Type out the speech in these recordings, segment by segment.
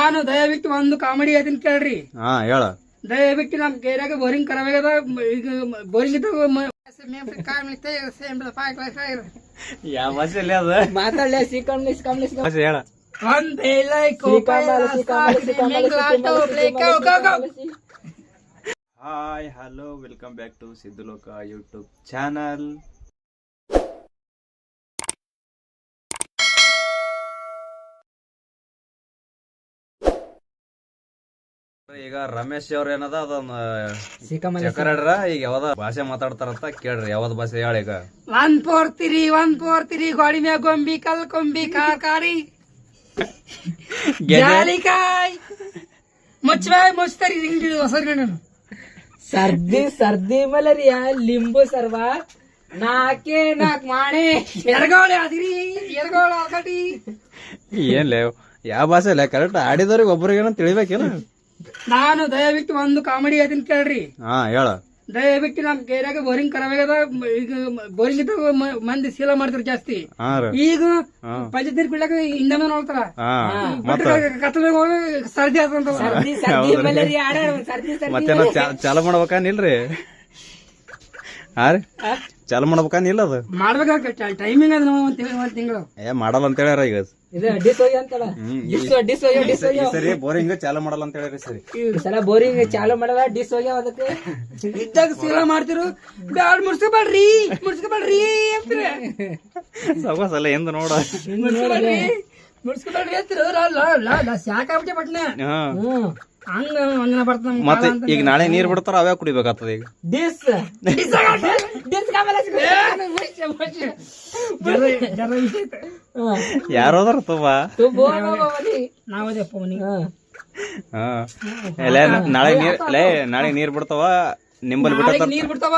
ನಾನು ದಯವಿಟ್ಟು ಒಂದು ಕಾಮಿಡಿ ಅದನ್ನ ಕೇಳ್ರಿ. ಹಾ ಹೇಳ. ದಯವಿಟ್ಟು ನಮ್ ಕೇರಿಯಾಗ ಬೋರಿಂಗ್ ಕರಾವಾಗ್ಯದ. ಈಗ ಬೋರಿಂಗ್ ಯಾವ ಭಾಷೆಯಲ್ಲಿ ಅದ ಮಾತಾಡ್ಲೆ ಭಾಷೆ ಹೇಳ. Hi hello welcome back to Sidduloka YouTube channel. ಈಗ ರಮೇಶ್ ಅವ್ರ ಏನದ ಅದೊಂದು ಚಕರಡ್ರ ಈಗ ಯಾವ್ದ ಭಾಷೆ ಮಾತಾಡ್ತಾರಂತ ಕೇಳ್ರಿ. ಯಾವ್ದ ಭಾಷೆ ಹೇಳ. ಈಗ 143 ಗೋಡಿ ಮ್ಯಾಗ ಗೊಂಬಿ ಕಲ್ ಕೊಂಬಿ ಕಾರಿ ಜಾಲಿಕಾಯ್ ಮುಚ್ಚಬಾಯ್ ಮುಚ್ತಾರಿ ಹೊಸರ್ಗಣ ಸರ್ದಿ ಮಲೇರಿಯಾ ಲಿಂಬು ಸರ್ವ ನಾಕೆ ನಾಕ್ ಮಾಣೆ ಎರಗೋಳೆ ಅದಿರಿ ಎರಗೋಳ ಆಗಟಿ. ಏನ್ಲೇ ಯಾವ ಭಾಷೆ ಇಲ್ಲ ಕರೆಕ್ಟ್ ಆಡಿದವ್ರಿಗೆ ಒಬ್ಬರಿಗೇನ ತಿಳಿಬೇಕೇನ. ನಾನು ದಯವಿಟ್ಟು ಒಂದು ಕಾಮಿಡಿ ಅದನ್ನ ಕೇಳ್ರಿ. ಹಾ ಹೇಳ. ದಯವಿಟ್ಟು ನಮ್ ಕೇರಿಯಾಗ ಬೋರಿಂಗ್ ಕರಾವಾಗ್ಯದ. ಈಗ ಬೋರಿಂಗ್ ಇದ್ದಾಗ ಮಂದಿ ಶೀಲ ಮಾಡ್ತಾರ ಜಾಸ್ತಿ. ಈಗ ಪಂಚಾಯತ್ ನೀರ್ ಬಿಡ್ಲಾಕ ಇಂಧನ ನೋಡ್ತಾರ. ಕತ್ತಲಾಗ ಹೋಗಿ ಸರ್ದಿ ಆತಂತ. ಮತ್ತೇನ ಚಾಲು ಮಾಡ್ಬೇಕಾನಿಲ್ರಿ? ಹಾ ರೀ ಚಾಲು ಮಾಡ್ಬೇಕಾನಿಲ್ಲ? ಅದು ಮಾಡ್ಬೇಕಾಗ ಟೈಮಿಂಗ್ ಅದ ಒಂದ್ ತಿಂಗಳು. ಮಾಡಲ್ಲ ಅಂತ ಹೇಳ್ಯಾರ. ಈಗ ಸರಿ ಬೋರಿಂಗ್ ಚಾಲು ಮಾಡಲ್ಲ ಅಂತ ಹೇಳ್ರಿ. ಸರಿ ಈ ಸಲ ಬೋರಿಂಗ್ ಚಾಲು ಮಾಡಲ್ಲ, ಡಿಸ್ ಹೋಗ್ಯಾವ. ಅದಕ್ಕೆ ಇದ್ದಾಗ ಶೀಲ ಮಾಡ್ತಿರು. ಬ್ಯಾಡ್ ಮುಡ್ಸ್ಕೊಬೇಡ್ರಿ ಅಂತೀರ. ಸಲ ಎಂದು ನೋಡ ಮುಡ್ಸ್ಕೊಬೇಡ್ರಿ ಅಂತೀರ. ಸಾಕಾಗ್ಬಿಟ್ಟೆ ಪಟ್ನ ಹಂಗ ಒಂದಿನ ಬರ್ತಾನ. ಮತ್ತೆ ಈಗ ನಾಳೆ ನೀರ್ ಬಿಡ್ತಾರ ಅವೇ ಕುಡಿಬೇಕಾಗ್ತದ. ಈಗ ಯಾರೋದಾರ ತುಂಬಾ ನಾಳೆ ನೀರ್ ಬಿಡ್ತಾವ. ನಿಂಬಲ್ ನೀರ್ ಬಿಡ್ತಾವ.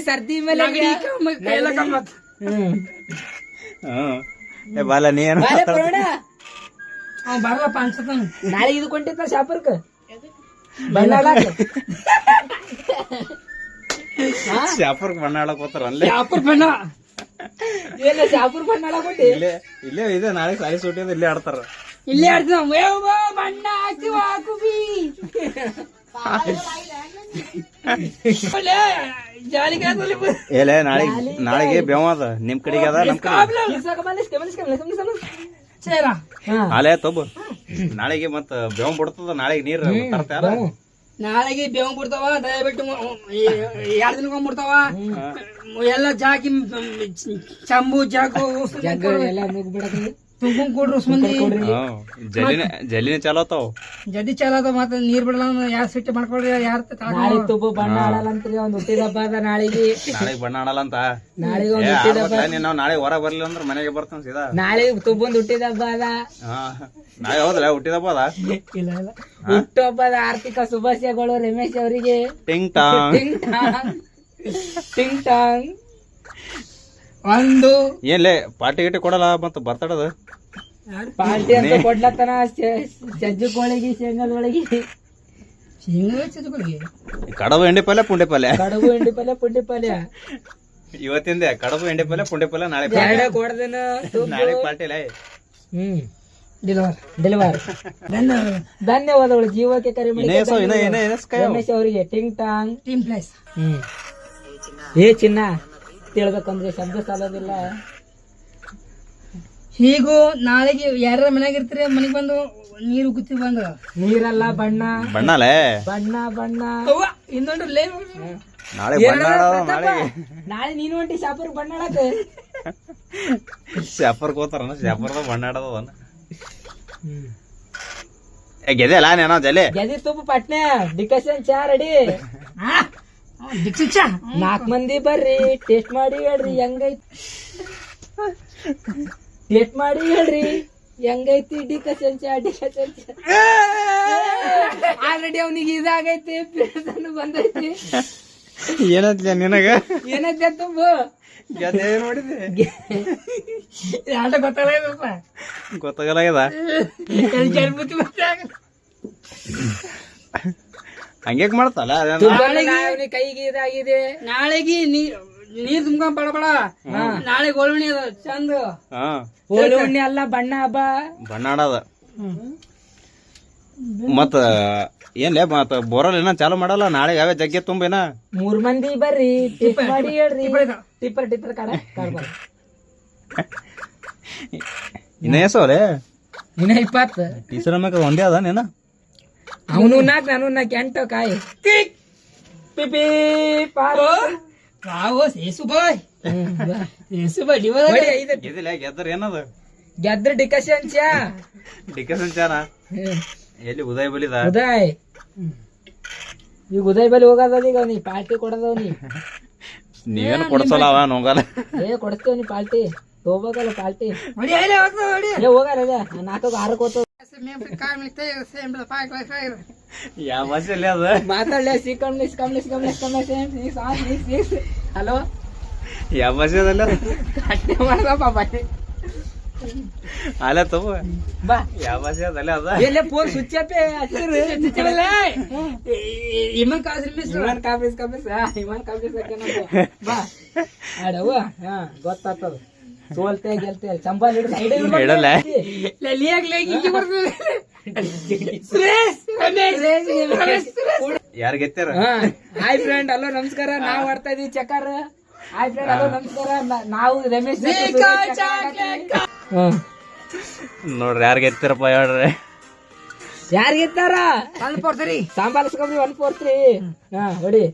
ಸರ್ದಿ ಮೇಲೆ ಬಾಲ ನೀ ಬರಲ್ಲಪ್ಪ ಅನ್ಸತ್ತ. ನಾಳೆ ಇದು ಕೊಂಡಿತ್ತ ಶಾಪರ್ಕ ಶಾಪುರ್ಕ್ ಬಣ್ಣ ಆಡಕ್ ಹೋತಾರ. ಅಲ್ಲೇ ಶಾಪುರ್ ಬಣ್ಣ ಆಡಕೊಂಡಿ ಇಲ್ಲೇ ಇದೆ. ನಾಳೆ ಸಾಯಿ ಸೂಟಿ ಇಲ್ಲೇ ಆಡ್ತಾರ. ಇಲ್ಲೇ ಆಡ್ತೀವಿ ಬಣ್ಣ ಹಾಕಿ ಏಲೇ ನಾಳೆಗೆ ಬೇವ ಅದ. ನಿಮ್ ಕಡೆಗೆ ಅದ ನಮ್ ಕಡೆ ಅಲೇ ತೊಬ್ಬ. ನಾಳೆಗೆ ಮತ್ತ ಬೇವ ಬಿಡ್ತದ. ನಾಳೆಗೆ ನೀರ್ ತರ್ತಾರ. ನಾಳೆಗೆ ಬೇವ್ ಬಿಡ್ತಾವ. ದಯವಿಟ್ಟು 2 ದಿನಕ್ಕೊಂಡ್ಬಿಡ್ತಾವ. ಎಲ್ಲ ಜಾಕಿ ಚಂಬು ಜಾಕು ಎಲ್ಲ ತುಂಬ್ಕೊಂಡ್ ಕೊಡ್ರು ಮಂದಿ. ಜಲ್ಲಿನ ಚಾಲೋತಾವ. ಜಲ್ದಿ ಚಾಲೋದ. ಮತ್ತೆ ನೀರ್ ಬಿಡಲ್ಲ. ಯಾರ್ ಸಿಟ್ಟು ಮಾಡ್ಕೊಳ್ರಿ. ಯಾರ ತುಬ್ಬ ಬಣ್ಣ ಆಡಲ್ಲ ಅಂತ್ರಿ. ಒಂದ್ ಹುಟ್ಟಿದ ಹಬ್ಬ ಅದ ನಾಳೆಗೆ. ನಾಳೆಗೆ ಬಣ್ಣ ಆಡಲ್ಲ ಅಂತ. ನಾಳೆಗೆ ನಾವ್ ನಾಳೆ ಹೊರ ಬರ್ಲಿಲ್ಲ ಅಂದ್ರೆ ಮನೆಗೆ ಬರ್ತಾನ ಸೀದಾ. ನಾಳೆ ತುಬ್ಬಂದ್ ಹುಟ್ಟಿದ ಹಬ್ಬ ಅದ. ನಾಳೆ ಹೌದಲ್ಲ ಹುಟ್ಟಿದ ಹಬ್ಬ ಅದ. ಇಲ್ಲ ಹುಟ್ಟು ಹಬ್ಬದ ಆರ್ಥಿಕ ಶುಭಾಶಯಗಳು ರಮೇಶ್ ಅವರಿಗೆ. ಟಿಂಗ್ ಟಾಂಗ್ ಟಿಂಗ್ ಟಾಂಗ್. ಒಂದು ಏನ್ಲೇ ಪಾರ್ಟಿ ಗಿಟಿ ಕೊಡಲ್ಲ ಮತ್ತ ಬರ್ತಡದ ಪಾರ್ಟಿ ಅಂತ ಕೊಡ್ಲತ್ತನ. ಸಜ್ಜು ಕೋಳಿಗೆ ಶೇಂಗಾದ ಒಳಗೆ ಕಡಬು ಎಂಡಿ ಪಲ್ಯ ಪುಂಡಿ ಪಲ್ಯ. ಕಡಬು ಎಂಡಿ ಪಲ್ಯ ಪುಂಡಿ ಪಲ್ಯ ಇವತ್ತಿಂದ ಕಡಬು ಎಂಡಿ ಪಲ್ಯ ಪುಂಡಿ ಪಲ್ಯ. ನಾಳೆ ಕೊಡ್ದೇನ ನಾಳೆ ಪಾರ್ಟಿ. ಡೆಲಿವರ್ ಧನ್ಯವಾದಗಳು. ಜೀವಕ್ಕೆ ಕರೆ ಮಾಡಿ ರಮೇಶ್ ಅವರಿಗೆ. ಟಿಂಗ್ ಟಾಂಗ್ ಟೀಮ್ ಪ್ಲೇಸ್. ಏ ಚಿನ್ನ ತಿಳ್ಬೇಕಂದ್ರೆ ಶಬ್ದ ಸಾಲೋದಿಲ್ಲ. ಹೀಗೂ ನಾಳೆಗೆ ಯಾರ ಮನ್ಯಾಗ ಇರ್ತೀರಿ ಮನೆಗ್ ಬಂದು ನೀರು ಉಗುತ್ತಿ ಬಂದ. ನೀರಲ್ಲ ಬಣ್ಣ ಬಣ್ಣಲೇ ಬಣ್ಣ ಇನ್ನೊಂದು ನಾಳೆ ನೀನು ಹೊಂಟಿ ಶಾಪುರ್ ಬಣ್ಣ ಆಡಕ. ಶಾಪುರ್ಗೆ ಹೋತಾರ. ಶಾಪುರ್ದ ಬಣ್ಣ ಆಡೋದ ಗೆದೆ ಅಲ್ಲ ನೇನೋ ಜಲೆ ಗೆದಿ ತುಪ್ಪ ಪಟ್ನೆ ಡಿಕಷನ್ ಚಾ ರೆಡಿ. 4 ಮಂದಿ ಬರ್ರಿ. ಟೇಸ್ಟ್ ಮಾಡಿ ಹೇಳ್ರಿ ಹೆಂಗೈತಿ. ಟೇಸ್ಟ್ ಮಾಡಿ ಹೇಳ್ರಿ ಹೆಂಗೈತಿ. ಡಿಕಷನ್ ಚಾ ಆಲ್ರೆಡಿ ಅವನಿಗೆ ಇದಾಗೈತಿ. ಬಂದೈತಿ. ಏನೈತಿ ನಿನಗ? ಏನೈತಿ ತುಂಬ ನೋಡಿದೆ ಗೊತ್ತಾಗಲ್ಲ. ಹಂಗ್ಯಾಕ್ ಮಾಡ್ತಲ್ಲ. ಕೈಗೆ ಇದಾಗಿದೆ. ನಾಳೆಗೆ ನೀರ್ ತುಂಬ್ಕೊಂಡ್ ಬಡ ಬಡ ನಾಳೆ ಗೋಳುಣಿ ಅದ ಚಂದ ಹೋಳಿ ಹುಣ್ಣಿ ಅಲ್ಲ ಬಣ್ಣ ಹಬ್ಬ ಬಣ್ಣ ಆಡದ ಮತ್ತ ಏನ್ಲೇ ಮತ್ತ ಬೋರಲ್ ಏನ ಚಾಲು ಮಾಡಲ್ಲ ನಾಳೆ ಯಾವೇ ಜಗ್ಗೆ ತುಂಬೇನ 3 ಮಂದಿ ಬರ್ರಿ ಟಿಪ್ ಮಾಡಿ ಹೇಳ್ರಿ ಟಿಪ್ಪರ್ ಕಾಡ ಇನ್ನ ಎಸೋಲೆ ಇನ್ನ 20 ಟೀಚರ್ ಮ್ಯಾಗ ಒಂದೇ ಅದ ನೇನ ಅವನು ನಾಕ್ ನಾನು ನಾಕ್ ಎಂಟು ಕಾಯಿ ಪಿಪಿ ಪಾರು ವಾವೋ ಸೇಸು ಬಾಯ್ ಡಿವೈಡ್ ಗೆದಿಲ್ಲ ಗೆದ್ದರ್ ಏನದ ಗೆದ್ರ ಡಿಕಷನ್ ಚಾ ಡಿಕಸನ್ ಚಾನ ಎಲ್ಲಿ ಉದಯ್ ಬಲಿದ ಉದಯ್ ಈಗ ಉದಯ್ ಬಲಿ ಹೋಗದ ಈಗ ಅವ್ನಿ ಪಾರ್ಟಿ ಕೊಡದವ್ನಿ ನೀವೇನು ಕೊಡ್ಸಲ್ಲ ಅವ ನೋಗಲ್ಲ ಕೊಡಿಸ್ತೇವ್ನಿ ಪಾರ್ಟಿ ಹೋಗ್ಬೇಕಲ್ಲ ಪಾರ್ಟಿ ಹೊಡಿ ಐಲೆ ಹೋಗ್ತದ ಹೊಡಿ ಹೋಗಾರ 4-6 ಹೋಗ್ತದ ಯಾವ ಭಾಷೆಯಲ್ಲಿ ಅದ ಮಾತಾಡ್ಲ ಹಲೋ ಯಾವ ಭಾಷೆದಲ್ಲ ಕಟ್ಟೆ ಮಾಡ್ದಪ್ಪ ಅಲ್ಲ ತಗೋ ಬಾ ಯಾವ ಭಾಷೆ ಅದಲ್ಲ ಅದ ಎಲ್ಲೇ ಫೋನ್ ಸ್ವಿಚ್ ಆಫ್ ಇಮನ್ ಕಾಸ್ರಿ ಇಮಾನ್ ಕಾಫೀಸ್ ಬಾ ಆಡವ ಗೊತ್ತಾಗ್ತದ ಸೋಲ್ತೆ ಗೆಲ್ತೆ ಚಂಬಲ್ ಹಿಡಿದು ಸೈಡ್ ಇಡಲ್ಲ ಲೇಗ್ ಹಿಂಗೆ ಬರ್ತದೆ ಯಾರು ಗೆತ್ತಾರ ಹಾಯ್ ಫ್ರೆಂಡ್ ಹಲೋ ನಮಸ್ಕಾರ ನಾವ್ ಆಡ್ತಾ ಇದೀವಿ ಚಕ್ಕರ್ ಹಾಯ್ ಫ್ರೆಂಡ್ ಹಲೋ ನಮಸ್ಕಾರ ನಾವು ರಮೇಶ್ ನೋಡ್ರಿ ಯಾರು ಗೆತ್ತಾರಪ್ಪ ಹೇಳ್ರಿ ಯಾರ್ ಗೆತ್ತಾರ ಸಾಂಬಾಲಿಸ್ಕೊಂಡ್ರಿ 143 ಹೊಡಿ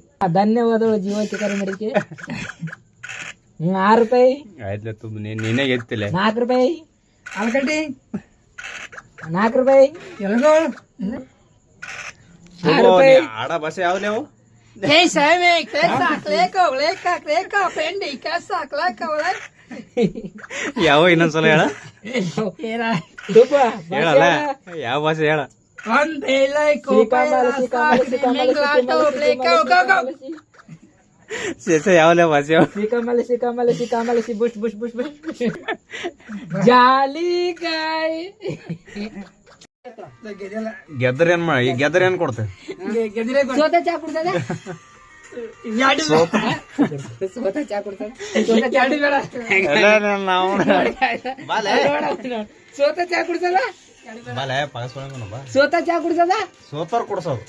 ಧನ್ಯವಾದಗಳು ಜೀವ ಚಿಕನ್ ಮಡಿಕೆ 6 ರೂಪಾಯಿ ಆಯ್ತಲ್ಲ ತುಂಬ ನೀನೇ ಗೆತ್ತಿಲ್ಲ 4 ರೂಪಾಯಿ ಅಲ್ಕಟ್ಟಿ 4 ರೂಪಾಯಿ ಎಲ್ಗೋಳು 6 ರೂಪಾಯಿ ಆಡ ಭಾಷೆ ಯಾವ್ದು ನೀವು ಯಾವ ಇನ್ನೊಂದ್ಸಲ ಹೇಳ ಹೇಳಲ್ಲ ಯಾವ ಭಾಷೆ ಹೇಳ ಯಾವಲ್ಲ ಭಾಷೆ ಸಿಕಮಲಸಿ ಬುಷ್ ಬುಷ್ ಬುಷ್ ಬುಷ್ ಜಾಲಿಕಾಯಿ ಗೆದ್ದರ್ ಏನ್ ಮಾಡಿ ಈ ಗೆದ್ದರ್ ಏನ್ ಕೊಡ್ತೆ ಸೋತ ಚಾ ಕುಡ್ತದ ಸೋತ ಚಾ ಕುಡ್ತದ ಸೋತ ಚಾ ಕುಡ್ತದ ಸೋತ ಚಾ ಕುಡ್ತದ ಸೋತರ್ ಕೊಡ್ಸೋದು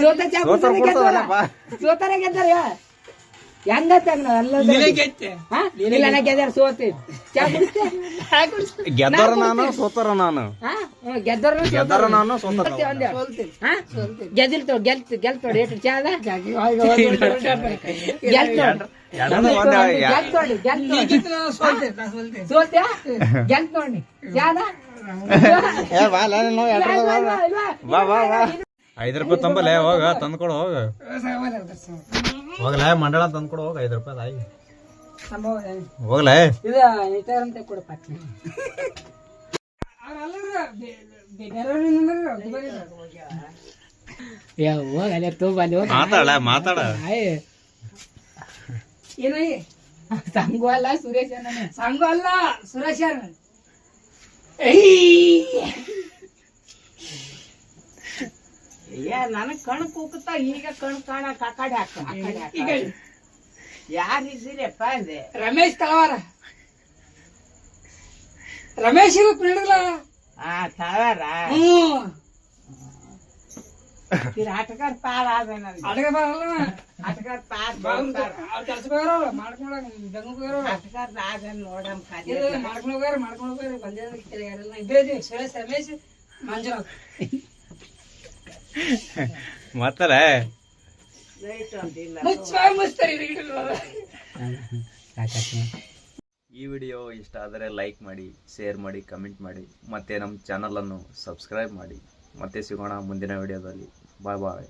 ಸೋತ ಚಾ ಕುಡ್ತದ ಸೋತರ ಗೆದ್ದಾರ ಹೆಂಗತ್ತ ಗೆದ್ದಾರ ಸೋತಿ ಚಾ ಗೆದ್ದರ ನಾನು ಸೋತರ ನಾನು ಗೆದ್ದರ ನಾನು ಸೋತರ ಗೆದಿಲ್ ಗೆಲ್ತೋಡಿ ಎಷ್ಟು ಚಾದ ಸೋಲ್ತ್ಯಾ ಗೆಲ್ತ್ ನೋಡಿ ಚಾದ 5 ರೂಪಾಯಿ ತಂಬಲೆ ಹೋಗ ತಂದ್ಕೊಡು ಹೋಗ ಹೋಗ್ಲಾ ಮಂಡಳ ತಂದ್ಕೊಡು ಹೋಗ 5 ರೂಪಾಯಿ ಆಗಿ ಹೋಗ್ಲಾ ಮಾತಾಡ ಸಂಗು ಅಲ್ಲ ಸುರೇಶ್ ಸಂಘ ಅಲ್ಲ ಸುರೇಶ್ ನನಗ್ ಕಣ್ ಕೂಗುತ್ತಾ ಈಗ ಕಣ್ ಕಾಣಕ್ ಆ ಕಡೆ ಹಾಕ ಯಾರಿದ್ದೀರಪ್ಪ ಅದೇ ರಮೇಶ್ ತಳವಾರ ರಮೇಶ್ ಇರಲ್ಲ ತಳವಾರ ಆಟಗಾರ ಪಾಲ್ ಆದ ಅಡಗ ಬರಲ್ಲ ಆಟಗಾರ ಪಾಲ್ ಕೆಲ್ಸ ಹೋಗ್ಯಾರ ಮಾಡ್ಕೊಂಡ್ ಬೆಂಗ್ಳೂರ್ ಆಟಗಾರ ಆದ ನೋಡಮ್ ಮಾಡ್ಕೊಂಡ್ ಹೋಗ್ಯಾರ ಬಂದ ಸುರೇಶ್ ರಮೇಶ್ ಮಂಜುನಾಥ್ ಮತ್ತಲ್ಲ ಈ ವಿಡಿಯೋ ಇಷ್ಟ ಆದರೆ ಲೈಕ್ ಮಾಡಿ, ಶೇರ್ ಮಾಡಿ, ಕಮೆಂಟ್ ಮಾಡಿ, ಮತ್ತೆ ನಮ್ಮ ಚಾನಲನ್ನು ಸಬ್ಸ್ಕ್ರೈಬ್ ಮಾಡಿ. ಮತ್ತೆ ಸಿಗೋಣ ಮುಂದಿನ ವಿಡಿಯೋದಲ್ಲಿ. ಬಾಯ್ ಬಾಯ್.